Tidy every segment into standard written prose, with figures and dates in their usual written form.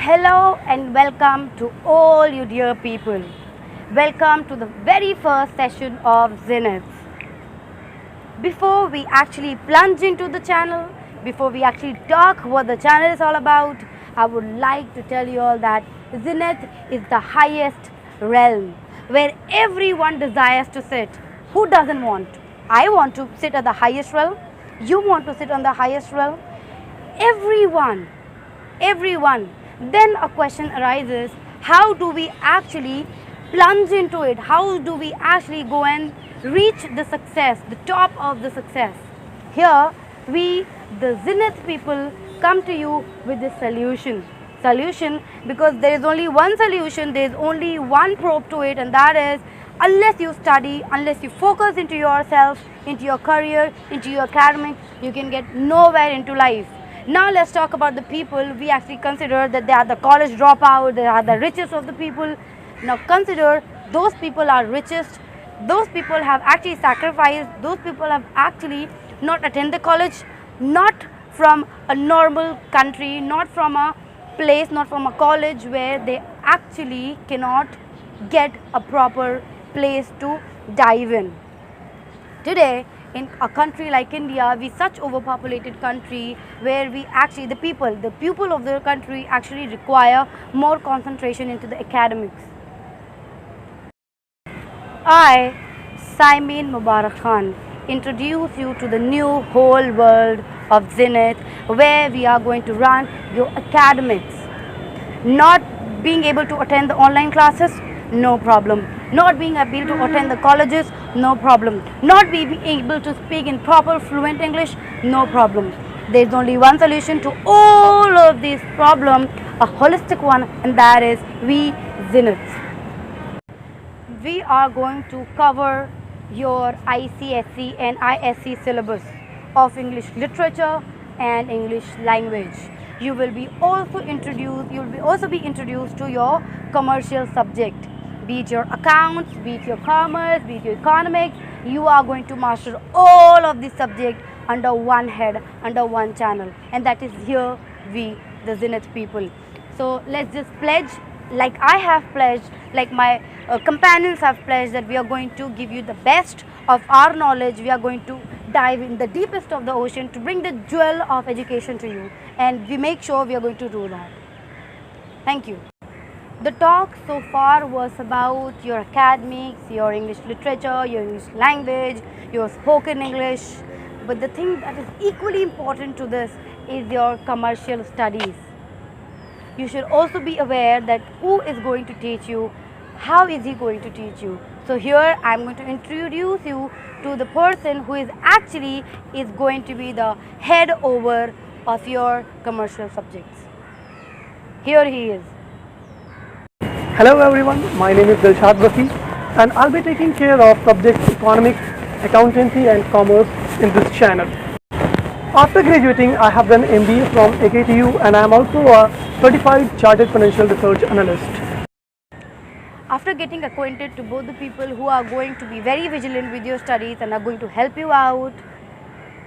Hello and welcome to all you dear people. Welcome to the very first session of Zenith. Before we actually plunge into the channel, before we actually talk what the channel is all about, I would like to tell you all that Zenith is the highest realm where everyone desires to sit. Who doesn't want? I want to sit at the highest realm. You want to sit on the highest realm. Everyone. Then a question arises, how do we actually plunge into it? How do we actually go and reach the success, the top of the success? Here we, the Zenith people, come to you with this solution, because there is only one solution, there is only one probe to it, and that is, unless you study, unless you focus into yourself, into your career, into your academics, you can get nowhere into life. Now let's talk about the people. We actually consider that they are the college dropout, they are the richest of the people. Now consider those people are richest, those people have actually sacrificed, those people have actually not attended college, not from a normal country, not from a place, not from a college where they actually cannot get a proper place to dive in. Today, in a country like India, we such overpopulated country where we actually, the people of the country actually require more concentration into the academics. I, Simon Mubarak Khan, introduce you to the new whole world of Zenith, where we are going to run your academics. Not being able to attend the online classes, no problem. Not being able to attend the colleges, no problem. Not being able to speak in proper fluent English, no problem. There is only one solution to all of these problems, a holistic one, and that is we Zenith. We are going to cover your ICSE and ISC syllabus of English literature and English language. You will also be introduced to your commercial subject. Be it your accounts, be it your commerce, be it your economics, you are going to master all of these subjects under one head, under one channel, and that is here we, the Zenith people. So let's just pledge, like I have pledged, like my companions have pledged, that we are going to give you the best of our knowledge. We are going to dive in the deepest of the ocean to bring the jewel of education to you, and we make sure we are going to do that. Thank you. The talk so far was about your academics, your English literature, your English language, your spoken English. But the thing that is equally important to this is your commercial studies. You should also be aware that who is going to teach you, how is he going to teach you. So here I am going to introduce you to the person who is going to be the head over of your commercial subjects. Here he is. Hello everyone, my name is Dilshad Rafi and I'll be taking care of subjects economics, accountancy and commerce in this channel. After graduating, I have done MBA from AKTU and I am also a certified chartered financial research analyst. After getting acquainted to both the people who are going to be very vigilant with your studies and are going to help you out,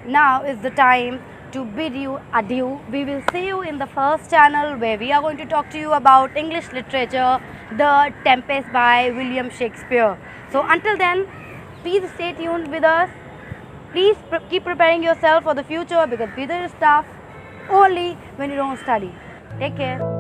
now is the time to bid you adieu. We will see you in the first channel where we are going to talk to you about English literature, The Tempest by William Shakespeare. So until then, please stay tuned with us. Please keep preparing yourself for the future, because future is tough only when you don't study. Take care.